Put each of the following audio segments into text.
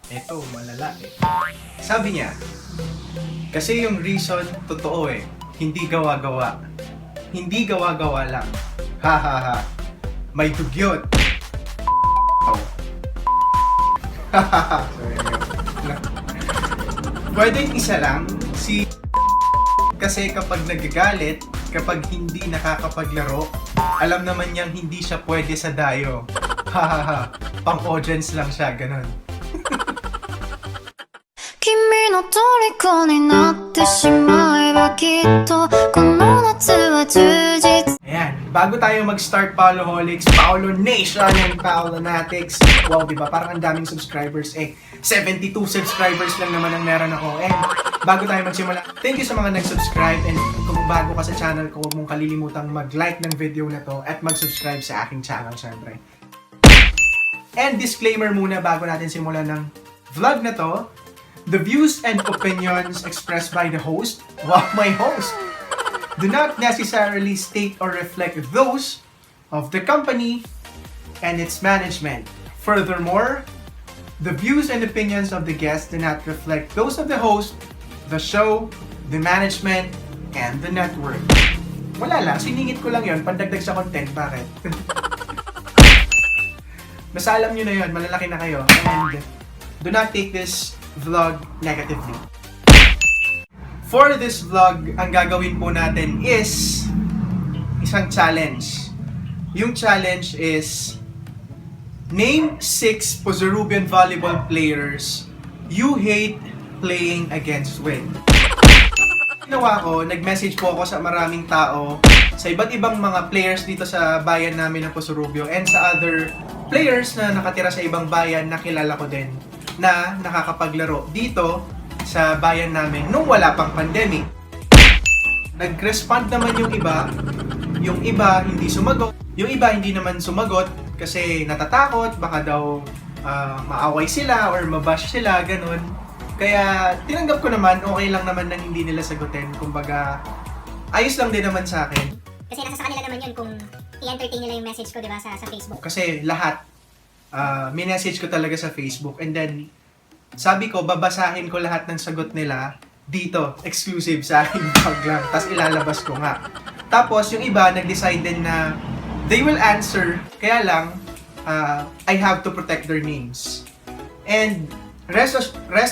Eto, malala eh. Sabi niya, kasi yung reason, totoo eh. Hindi gawa-gawa. Hindi gawa-gawa lang. Ha ha ha. May dugyot. Ha ha ha. Pwedeng isa lang, si kasi kapag nagagalit, kapag hindi nakakapaglaro, alam naman niyang hindi siya pwede sa dayo. Ha ha ha. Pang-audience lang siya, ganun. 君の虜になってしまえばきっとこの夏は充実 Ayan, bago tayo mag-start Paoloholics, Paolo Nation and Paolonatics. Wow, diba? Parang ang daming subscribers. 72 subscribers lang naman ang meron ako. And bago tayo magsimula, thank you sa mga nag-subscribe. And kung bago ka sa channel ko, huwag mong kalilimutang mag-like ng video na to at mag-subscribe sa aking channel, syempre. And disclaimer muna bago natin simulan ng vlog na to. The views and opinions expressed by the host, wow, my host, do not necessarily state or reflect those of the company and its management. Furthermore, the views and opinions of the guests do not reflect those of the host, the show, the management, and the network. Wala lang, siningit ko lang yun, pandagdag sa content, bakit? Basta alam nyo na yun, malalaki na kayo, and do not take this vlog negatively. For this vlog, ang gagawin po natin is isang challenge. Yung challenge is name 6 Pozorubian volleyball players you hate playing against with. Ginawa ko, nag-message po ako sa maraming tao, sa iba't ibang mga players dito sa bayan namin ng Pozorubio and sa other players na nakatira sa ibang bayan na kilala ko din na nakakapaglaro dito sa bayan namin nung wala pang pandemic. Nag-respond naman yung iba hindi sumagot, yung iba hindi naman sumagot kasi natatakot, baka daw maaway sila or mabash sila, ganun. Kaya tinanggap ko naman, okay lang naman nang hindi nila sagutin, kumbaga ayos lang din naman sa akin. Kasi nasa sa kanila naman yun kung i-entertain nila yung message ko, diba, sa Facebook. Kasi lahat, minessage ko talaga sa Facebook and then sabi ko, babasahin ko lahat ng sagot nila dito, exclusive sa aking vlog lang, tapos ilalabas ko nga. Tapos yung iba, nag-decide din na they will answer, kaya lang, I have to protect their names. And rest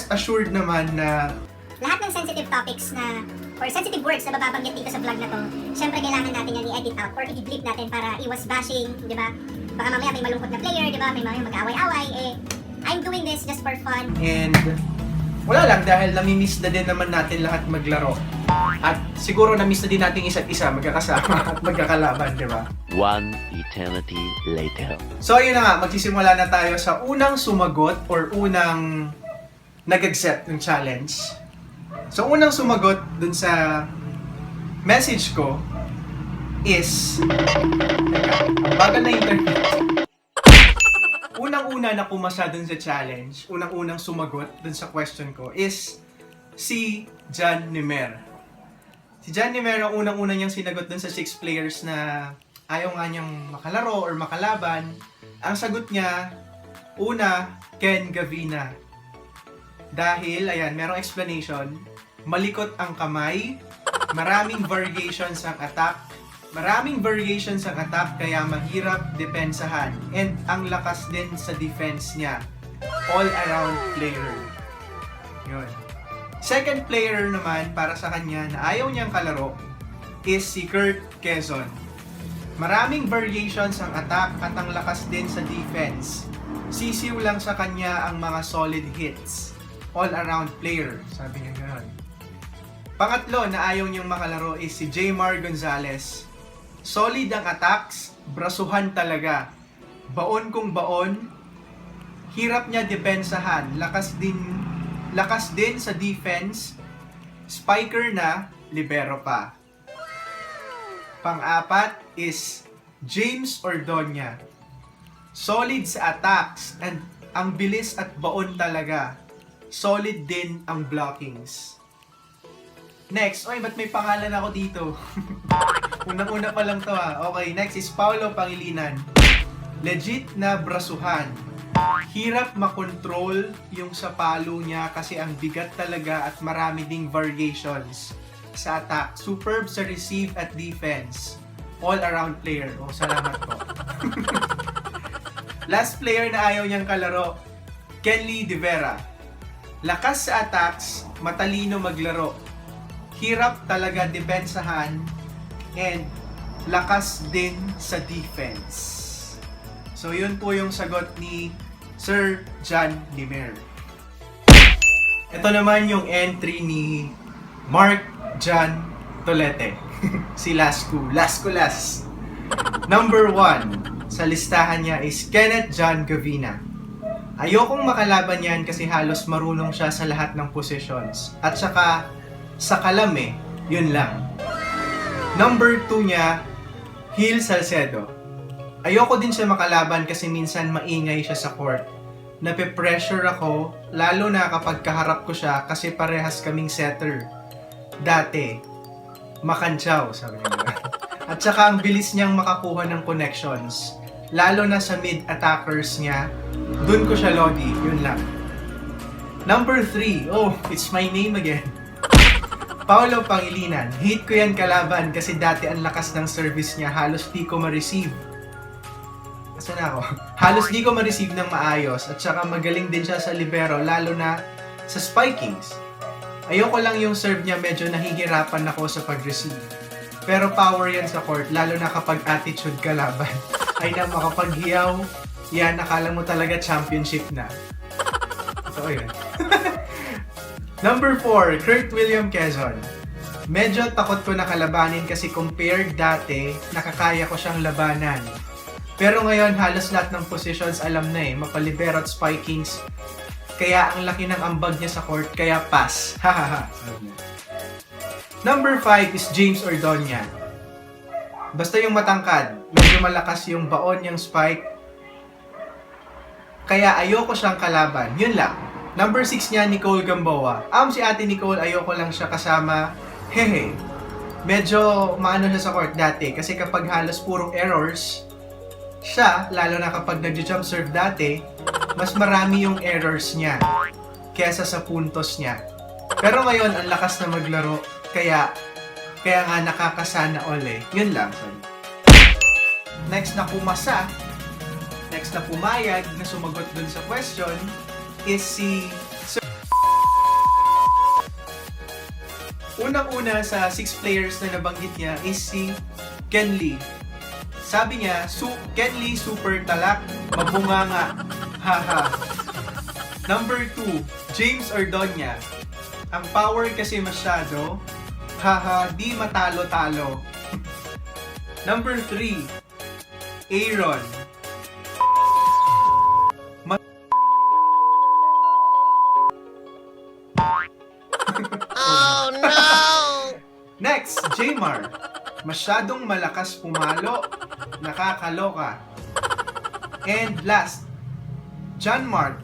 assured naman na Lahat ng sensitive topics na, or sensitive words na mababanggit dito sa vlog na to, syempre kailangan natin yan i-edit out or i-bleep natin para iwas bashing, di ba? Baka mamaya may malungkot na player, di ba? May mamaya mag-away-away, I'm doing this just for fun. and wala lang dahil namimiss na din naman natin lahat maglaro. At siguro namiss na din natin isa't isa magkakasama at magkakalaban, di ba? One eternity later. So ayun na nga, magsisimula na tayo sa unang sumagot or unang nag-accept ng challenge. So unang sumagot dun sa message ko is ang bagal na internet. Unang-una na pumasa dun sa challenge, unang-unang sumagot dun sa question ko is si John Nimer. Si John Nimer ang unang-una niyang sinagot dun sa 6 players na ayaw nga niyang makalaro or makalaban. Ang sagot niya, una, Ken Gavina. Dahil, ayan, merong explanation, malikot ang kamay, maraming variations ang attack, kaya mahirap depensahan, and ang lakas din sa defense niya. All-around player. Yun. Second player naman para sa kanya na ayaw niyang kalaro is si Kurt Quezon. Maraming variations ang attack at ang lakas din sa defense. Sisiw lang sa kanya ang mga solid hits. All-around player, sabi niya gano'n. Pangatlo na ayaw niyang makalaro is si Jaymar Gonzalez. Solid ang attacks, brasuhan talaga. Baon kung baon, hirap niya depensahan, lakas din sa defense, spiker na, libero pa. Pang-apat is James Ordoña. Solid sa attacks and ang bilis at baon talaga. Solid din ang blockings. Next, oy, ba't may pangalan ako dito? Unang-una pa lang to ha. Okay, next is Paolo Pangilinan. Legit na brasuhan. Hirap makontrol yung sa palo niya kasi ang bigat talaga at marami ding variations sa attack. Superb sa receive at defense. All-around player. Oh, salamat po. Last player na ayaw niyang kalaro, Kenley De Vera. Lakas sa attacks, matalino maglaro. Hirap talaga depensahan and lakas din sa defense. So yun po yung sagot ni Sir John Nimer. Ito naman yung entry ni Mark John Tolete. Si Lasku. Number 1 sa listahan niya is Kenneth John Gavina. Ayokong makalaban yan kasi halos marunong siya sa lahat ng positions. At saka sa kalam yun lang. Number 2 niya, Gil Salcedo. Ayoko din siya makalaban kasi minsan maingay siya sa court. Nape-pressure ako, lalo na kapag kaharap ko siya kasi parehas kaming setter. Dati, makantsaw, sabi niya. At saka ang bilis niyang makakuha ng connections. Lalo na sa mid-attackers niya, dun ko siya lodi, yun lang. Number 3, oh, it's my name again. Paolo Pangilinan. Hate ko yan kalaban kasi dati ang lakas ng service niya, halos di ko ma-receive. Saan ako? Halos di ko ma-receive ng maayos at saka magaling din siya sa libero lalo na sa spikings. Ayoko lang yung serve niya, medyo nahihirapan ako sa pag-receive. Pero power yan sa court lalo na kapag attitude kalaban. Ay na makapaghiyaw, yan akala mo talaga championship na. So yun. Number 4, Kurt William Quezon. Medyo takot ko na kalabanin kasi compared dati, nakakaya ko siyang labanan. Pero ngayon, halos lahat ng positions alam na mapalibero at spikings. Kaya ang laki ng ambag niya sa court, kaya pass. Hahaha. Number 5 is James Ordonia. Basta yung matangkad, medyo malakas yung baon niyang spike. Kaya ayoko siyang kalaban. Yun lang. Number 6 niya, Nicole Gamboa. Si ate Nicole, ayoko lang siya kasama. Hehe. Medyo maano siya sa court dati kasi kapag halos purong errors, siya, lalo na kapag nag-jump serve dati, mas marami yung errors niya kesa sa puntos niya. Pero ngayon, ang lakas na maglaro, kaya nga nakakasana all Yun lang. Next na pumayag na sumagot dun sa question is si Sir. Unang-una sa 6 players na nabanggit niya is si Kenley. Sabi niya, Kenley super talak, mabunganga. Haha. Number 2, James Ordonia. Ang power kasi masyado. Haha, di matalo-talo. Number 3, Aaron. Oh no! Next, Jmar. Masyadong malakas pumalo, nakakaloka. And last, John Mark.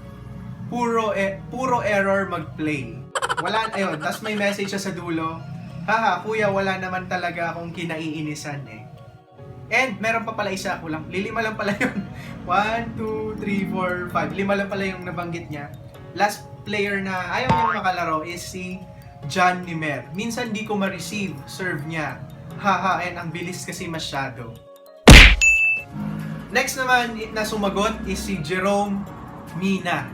Puro error mag-play. Ayun, tas may message siya sa dulo. Haha, kuya, wala naman talaga akong kinaiinisan And meron pa pala isa, lilima lang pala yun. 1, 2, 3, 4, 5. 5 lang pala yung nabanggit niya. Last player na ayaw niyang makalaro is si John Nimer. Minsan di ko ma-receive serve niya. Haha, and ang bilis kasi masyado. Next naman na sumagot is si Jerome Mina.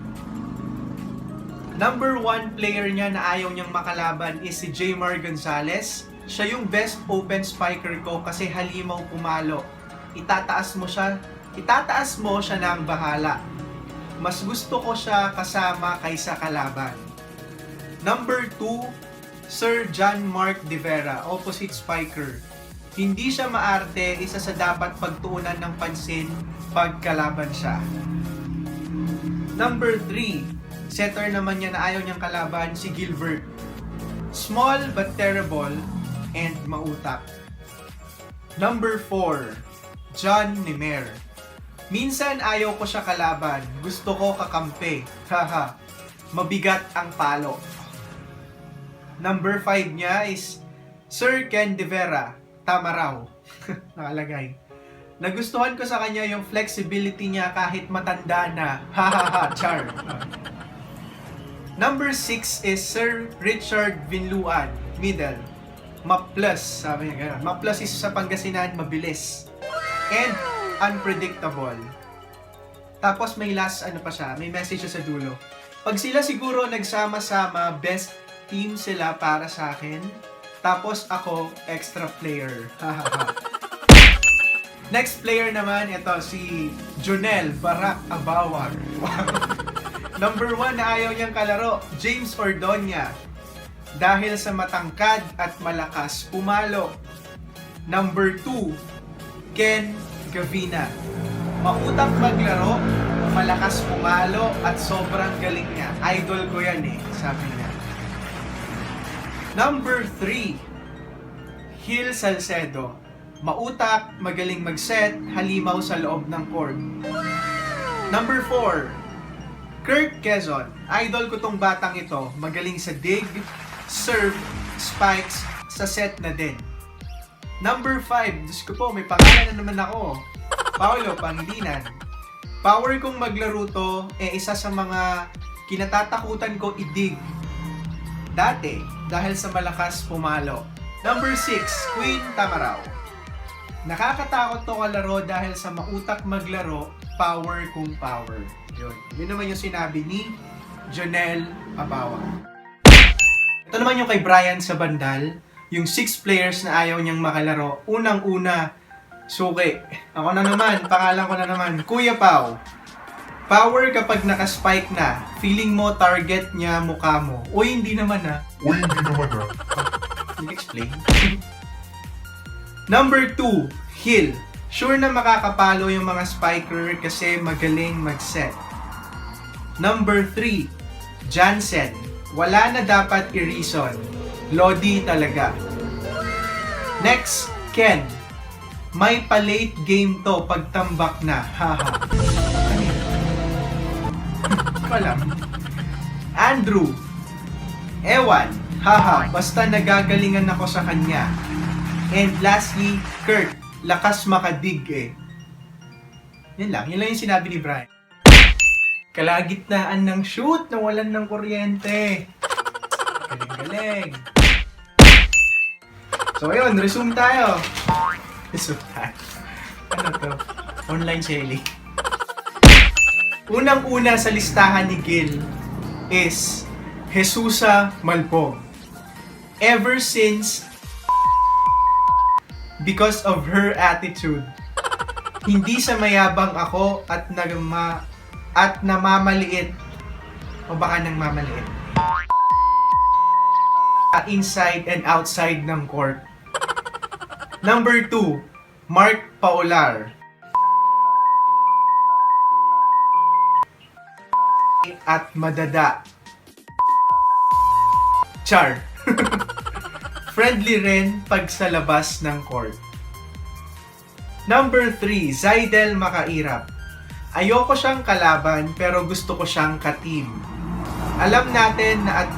Number 1 player niya na ayaw niyang makalaban is si Jmar Gonzalez. Siya yung best open spiker ko kasi halimaw pumalo. Itataas mo siya ng bahala. Mas gusto ko siya kasama kaysa kalaban. Number 2, Sir John Mark De Vera, opposite spiker. Hindi siya maarte, isa sa dapat pagtuunan ng pansin pagkalaban siya. Number 3, setter naman niya na ayaw niyang kalaban, si Gilbert. Small but terrible and mautak. Number 4, John Nimer. Minsan ayaw ko siya kalaban, gusto ko kakampi. Haha, mabigat ang palo. Number 5 niya is Sir Ken De Vera. Tama raw. Nakalagay. Nagustuhan ko sa kanya yung flexibility niya kahit matanda na. Hahaha, char. Number 6 is Sir Richard Vinluan, middle. Map plus, sabi niya gano'n. Map plus is sa Pangasinan, mabilis. And unpredictable. Tapos may last, ano pa siya, may message siya sa dulo. Pag sila siguro nagsama-sama, best team sila para sa akin. Tapos ako, extra player. Next player naman, ito si Jonel Barak Abawar. Number 1 na ayaw niyang kalaro, James Ordonia. Dahil sa matangkad at malakas pumalo. Number 2, Ken Gavina. Mautang maglaro, malakas pumalo at sobrang galing niya. Idol ko yan eh, sabi niya. Number 3, Gil Salcedo. Mautak, magaling mag-set, halimaw sa loob ng court. Number 4, Kurt Quezon. Idol ko tong batang ito. Magaling sa dig, serve, spikes, sa set na din. Number 5, Diyos ko po, may pangalan na naman ako. Paolo Pangilinan. Power kong maglaro to, isa sa mga kinatatakutan ko idig. Dati, dahil sa malakas pumalo. Number 6, Queen Tamaraw. Nakakatakot to kalaro dahil sa mautak maglaro, power kung power. Yun naman yung sinabi ni Jonel Abawa. Ito naman yung kay Brian sa Bandal, yung 6 players na ayaw niyang makalaro. Unang-una, suki. Ako na naman, pangalan ko na naman, Kuya Pao. Power kapag naka-spike na, feeling mo target niya mukha mo. Uy, hindi naman ha. Can you explain? Number 2, Hill. Sure na makakapalo yung mga spiker kasi magaling mag-set. Number 3, Jansen. Wala na dapat i-reason. Lodi talaga. Next, Ken. May pa-late game to pagtambak na. Haha. Ano yun? Walang. Andrew. Ewan. Haha. Basta nagagalingan ako sa kanya. And lastly, Kurt. Lakas makadig eh. Yan lang. Yun lang yung sinabi ni Brian. Kalagitnaan ng shoot na walan ng kuryente. Galing-galing. So ayun, resume tayo. Resume tayo. Ano to? Online selling. Unang-una sa listahan ni Gil is Jesusa Malpog. Ever since, because of her attitude, hindi sa mayabang ako at namamaliit o baka nang mamaliit inside and outside ng court. Number 2, Mark Paular. At madada. Char. Friendly rin pag sa labas ng court. Number 3, Zaidel Makairap. Ayoko siyang kalaban pero gusto ko siyang ka-team. Alam natin na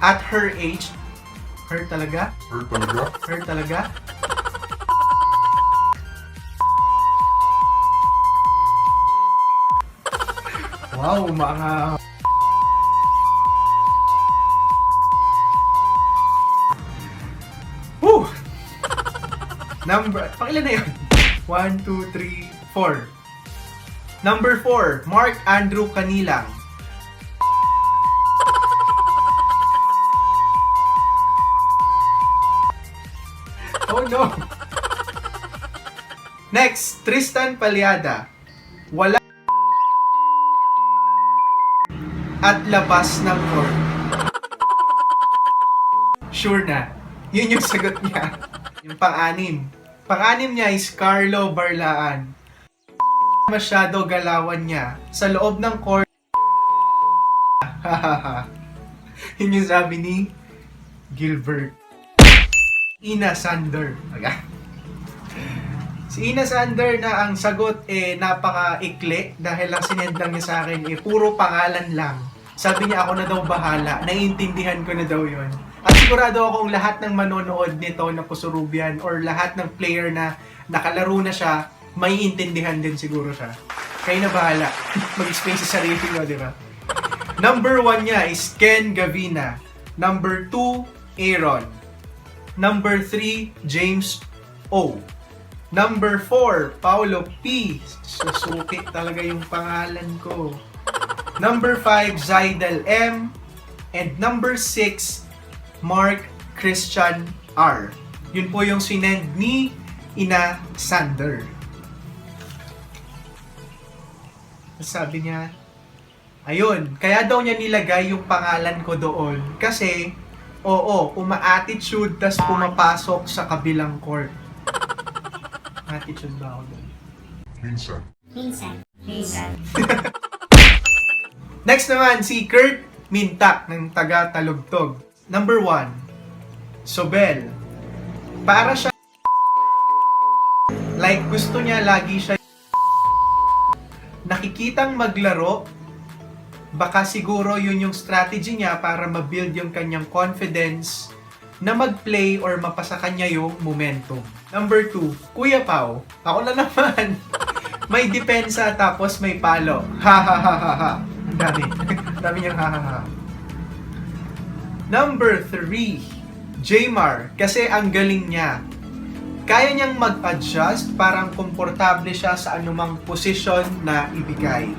at her age, her talaga? Her talaga? Wow, mga... Woo! Pangilan na yun? 1, 2, 3, 4. Number 4, Mark Andrew Canilang. Oh no! Next, Tristan Palyada. Wala at labas ng court. Sure na. Yun yung sagot niya. Yung pang-anim. Pang-anim niya is Carlo Barlaan. Masyado galawan niya. Sa loob ng court. Yun yung sabi ni Gilbert. Ina Sander. Si Ina Sander na ang sagot napaka-ikli dahil lang sinend lang niya sa akin puro pangalan lang. Sabi niya ako na daw bahala, naiintindihan ko na daw yun. At sigurado akong lahat ng manonood nito na Pusurubian or lahat ng player na nakalaro na siya, maiintindihan din siguro siya. Kayo na bahala. Mag-explain sa sarili mo, di ba? Number 1 niya is Ken Gavina. Number 2, Aaron. Number 3, James O. Number 4, Paolo P. Susuki talaga yung pangalan ko. Number 5, Zaidal M. And number 6, Mark Christian R. Yun po yung sinend ni Ina Sander. Sabi niya, ayun, kaya daw niya nilagay yung pangalan ko doon kasi, oo, uma-attitude tas pumapasok sa kabilang court. Attitude ba ako doon? Minsan. Next naman, si Kurt Mintak ng taga Talugtog. Number 1, Sobel. Para siya like gusto niya lagi siya nakikitang maglaro. Baka siguro yun yung strategy niya para ma-build yung kanyang confidence na mag-play or mapasa kanya yung momentum. Number 2, Kuya Pao. Ako na naman. May depensa tapos may palo. Ha ha ha ha ha. Ang dami. Ang dami niyang ha ha ha. Number 3, Jmar. Kasi ang galing niya. Kaya niyang mag-adjust, parang komportable siya sa anumang posisyon na ibigay.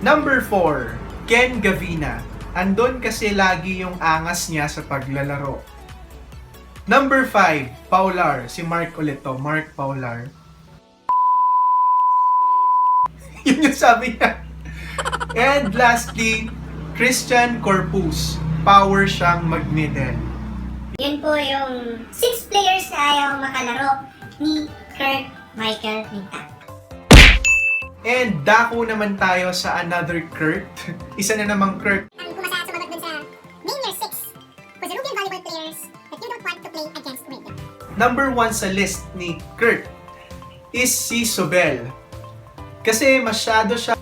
Number 4, Ken Gavina. Andun kasi lagi yung angas niya sa paglalaro. Number 5, Paular. Si Mark ulit to. Mark Paular. Yun yung sabi niya. And lastly, Christian Corpus. Power siyang mag-middle. Yun po yung 6 players na ayaw makalaro ni Kurt Michael Mintak. And dako naman tayo sa another Kurt. Isa na namang Kurt. Ang kumasa sumagot dun sa name your 6 Pusurubian volleyball players that you don't want to play against with. Number 1 sa list ni Kurt is si Sobel. Kasi masyado siya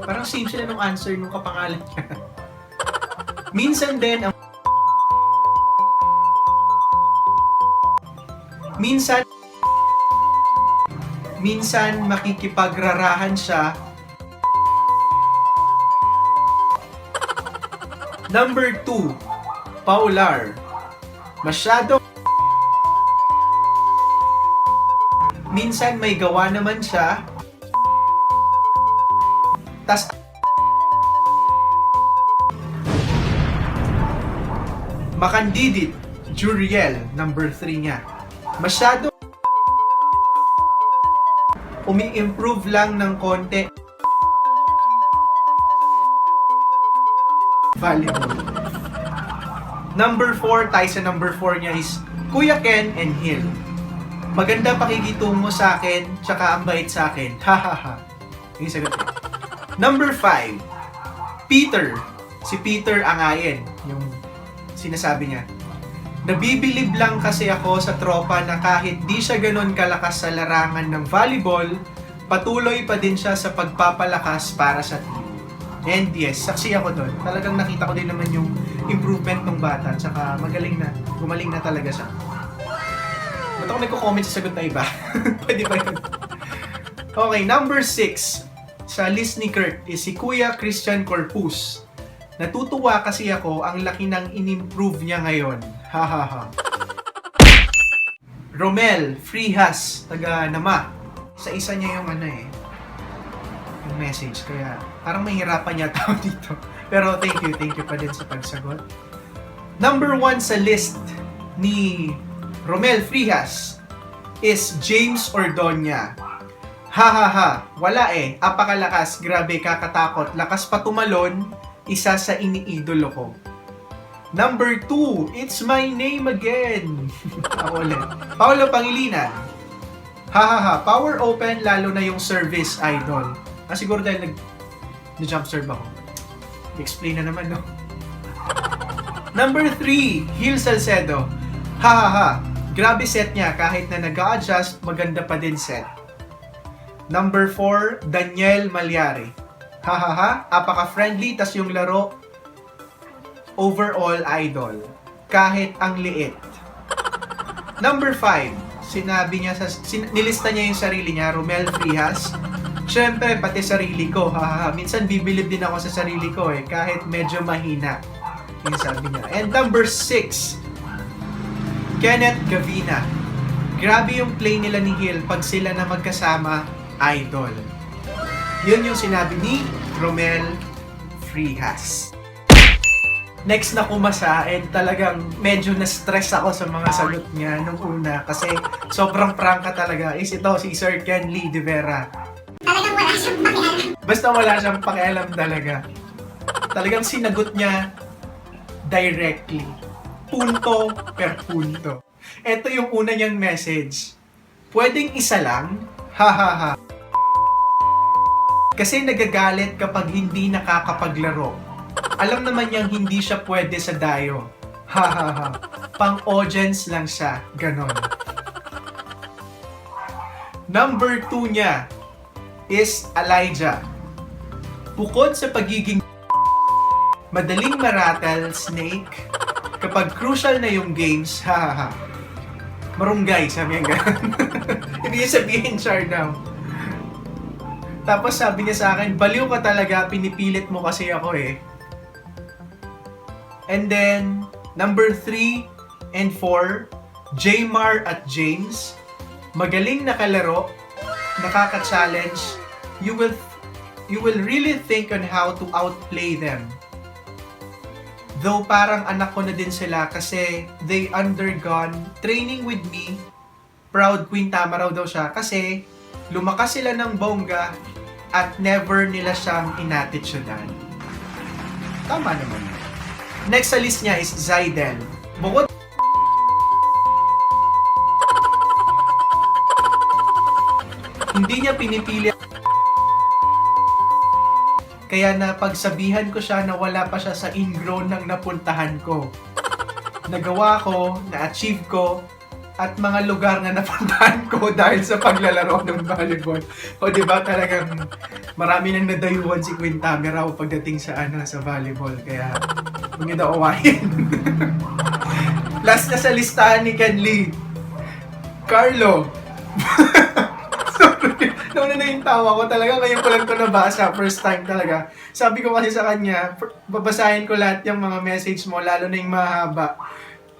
parang same sila nung answer nung kapangalan niya. Minsan din ang minsan makikipagrarahan siya. Number 2, Paular. Masyado minsan may gawa naman siya. Tas Makandidit, Juriel, number 3 niya. Masyado umi-improve lang ng konti. Volleyball. Number 4, tayo sa number 4 niya is Kuya Ken and Hill. Maganda pakikitungo sa akin, tsaka ang bait sa akin. Ha ha ha. Yung sagot niya. Number 5, Peter. Si Peter Angayen, yung sinasabi niya. Nabibilib lang kasi ako sa tropa na kahit di siya ganun kalakas sa larangan ng volleyball, patuloy pa din siya sa pagpapalakas para sa team. And yes, saksi ako doon. Talagang nakita ko din naman yung improvement ng bata, tsaka gumaling na talaga siya. Ba't ako nagko-comment sa sagot na iba? Pwede ba yun? Okay, number 6 sa list ni Kurt is si Kuya Christian Corpus. Natutuwa kasi ako ang laki ng in-improve niya ngayon. Ha ha ha. Romel Freehas, taga Nama. Sa isa niya yung yung message. Kaya parang mahirapan yata ako dito. Pero thank you pa din sa pagsagot. Number 1 sa list ni Romel Freehas is James Ordonia. Ha ha ha, wala apakalakas, grabe, kakatakot, lakas pa tumalon, isa sa iniidolo ko. Number 2, it's my name again. Ako ulit. Paolo Pangilinan. Ha ha ha, power open, lalo na yung service, idol. Siguro dahil nag-jump serve ako. Explain na naman, no? Number 3, Hil Salcedo. Ha ha ha, Grabe set niya, kahit na nag-a-adjust, maganda pa din set. Number 4, Daniel Malyari. Hahaha, apaka-friendly, tas yung laro, overall idol. Kahit ang liit. Number 5, sinabi niya nilista niya yung sarili niya, Romel Frias. Siyempre, pati sarili ko, hahaha. Minsan bibilib din ako sa sarili ko kahit medyo mahina. Yung sabi niya. And number 6, Kenneth Gavina. Grabe yung play nila ni Hill pag sila na magkasama, idol. Yun yung sinabi ni Romel Frias. Next na kumasa, and talagang medyo na-stress ako sa mga sagot niya nung una kasi sobrang prangka talaga is ito si Sir Ken Lee de Vera. Talagang wala siyang pakialam. Basta wala siyang pakialam talaga. Talagang sinagot niya directly. Punto per punto. Ito yung una niyang message. Pwedeng isa lang? Hahaha. Kasi nagagalit kapag hindi nakakapaglaro. Alam naman niyang hindi siya pwede sa dayo. Hahaha. Pang-audience lang siya. Ganon. Number 2 niya is Elijah. Bukod sa pagiging madaling maratel, Snake, kapag crucial na yung games, hahaha. Marunggay, sabi niya gano'n. Hindi niya sabihin, Charnam. Tapos sabi niya sa akin, baliw ka talaga, pinipilit mo kasi ako And then, number 3 and 4, Jmar at James. Magaling na kalaro, nakaka-challenge. You will really think on how to outplay them. Though parang anak ko na din sila kasi they undergone training with me. Proud Queen, tama raw daw siya kasi lumakas sila ng bongga at never nila siyang inattitudean. Tama naman. Next sa list niya is Zaiden. Bukod hindi niya pinipili kaya napagsabihan ko siya na wala pa siya sa ingrown ng napuntahan ko. Nagawa ko, na-achieve ko, at mga lugar na napuntahan ko dahil sa paglalaro ng volleyball. O diba talagang marami nang nadayuhan si Queen Tamara pagdating sa sa volleyball. Kaya huwag niyo daw awayin. Last na sa listahan ni Ken Lee. Carlo. Sorry. Nauna na yung tawa ko talaga. Ngayon ko lang ito nabasa. First time talaga. Sabi ko kasi sa kanya, babasahin ko lahat yung mga message mo, lalo na yung mahaba.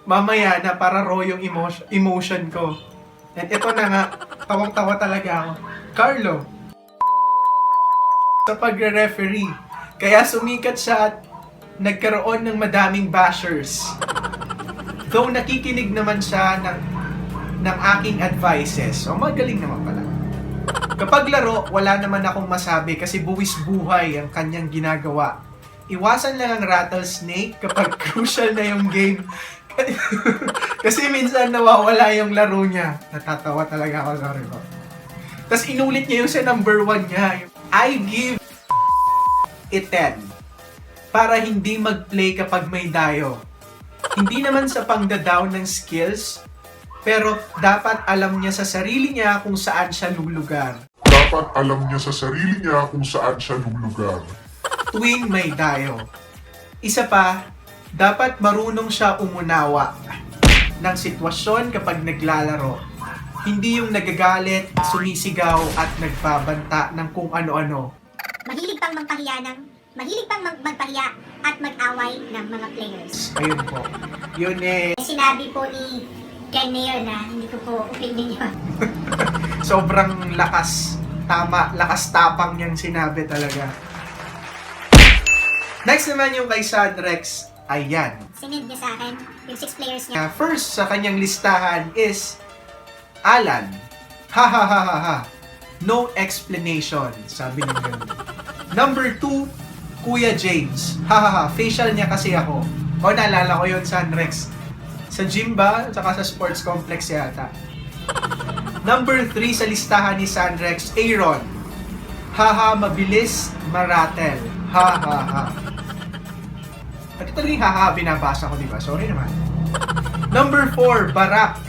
Mamaya na para raw yung emotion ko. At ito na nga, tawang-tawa talaga ako. Carlo. Sa pagre-referee. Kaya sumikat siya at nagkaroon ng madaming bashers. Though nakikinig naman siya ng aking advices. So magaling naman pala. Kapag laro, wala naman akong masabi kasi buwis buhay ang kanyang ginagawa. Iwasan lang ang rattlesnake kapag crucial na yung game. Kasi minsan nawawala yung laro niya. Natatawa talaga ako, sorry po. Tapos inulit niya yung sa number 1 niya. I give it 10 para hindi mag-play kapag may dayo. Hindi naman sa pangda-down ng skills, pero dapat alam niya sa sarili niya kung saan siya lulugar. Dapat alam niya sa sarili niya kung saan siya lulugar. Tuwing may dayo. Isa pa, dapat marunong siya umunawa ng sitwasyon kapag naglalaro. Hindi yung nagagalit, sumisigaw at nagbabanta ng kung ano-ano. Mahilig pang magpahiya at mag-away ng mga players. Ayun po. Yun Sinabi po ni Ken Mayor na hindi ko po opinion yun. sobrang lakas. Tama, lakas tapang niyang sinabi talaga. Next naman yung kay Sadrex. Ayan. Sinend niya sa akin yung 6 players niya. First sa kanyang listahan is Alan. Ha ha ha ha ha. No explanation. Sabi niya ganun. Number 2, Kuya James. Ha ha ha. Facial niya kasi ako. O naalala ko yun, Sanrex. Sa gym ba? Tsaka sa sports complex yata. Number 3 sa listahan ni Sanrex, Aaron. Haha, mabilis, maratel. Ha ha ha. At ito rin haha, binabasa ko, diba? Sorry naman. Number 4, Barak.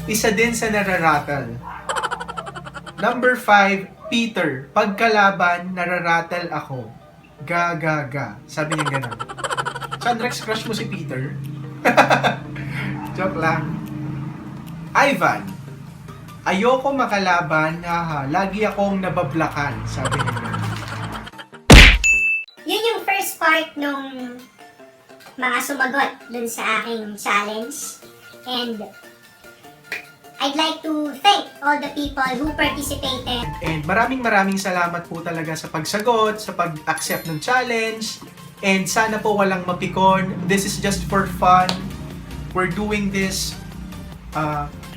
isa din sa nararattle. Number 5, Peter. Pagkalaban, nararattle ako. Ga, ga, ga. Sabi niya ganun. Chandrex, crush mo si Peter? Joke lang. Ivan. Ayoko makalaban, haha. Lagi akong nabablakan. Sabi niya ganun. Yun yung first part nung mga sumagot dun sa aking challenge. And I'd like to thank all the people who participated. And maraming salamat po talaga sa pagsagot, sa pag-accept ng challenge. And sana po walang mapikon. This is just for fun. We're doing this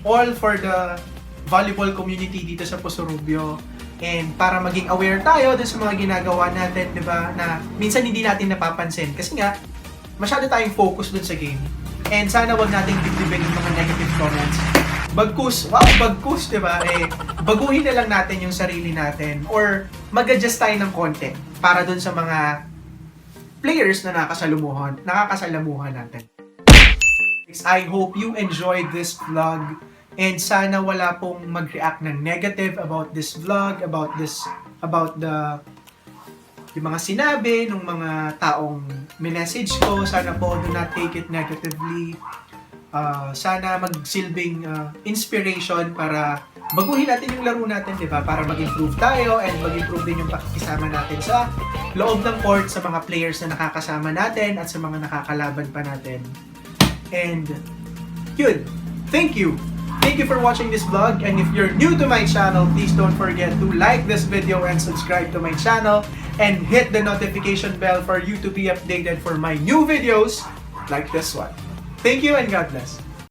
all for the volleyball community dito sa Puso-Rubio. And para maging aware tayo dun sa mga ginagawa natin, di ba? Na minsan hindi natin napapansin. Kasi nga, masyado tayong focus dun sa game. And sana wag nating dibdibin yung mga negative comments. Bagkus, wow, bagkus, di ba? Baguhin na lang natin yung sarili natin or mag-adjust tayo ng konti para dun sa mga players na nakakasalamuhan natin. I hope you enjoyed this vlog and sana wala pong mag-react na negative about this vlog, about yung mga sinabi ng mga taong minessage ko. Sana po do not take it negatively. Sana magsilbing inspiration para baguhin natin yung laro natin, di ba? Para mag-improve tayo and mag-improve din yung pakikisama natin sa loob ng court sa mga players na nakakasama natin at sa mga nakakalaban pa natin. And yun, thank you! Thank you for watching this vlog, and if you're new to my channel, please don't forget to like this video and subscribe to my channel and hit the notification bell for you to be updated for my new videos like this one. Thank you and God bless.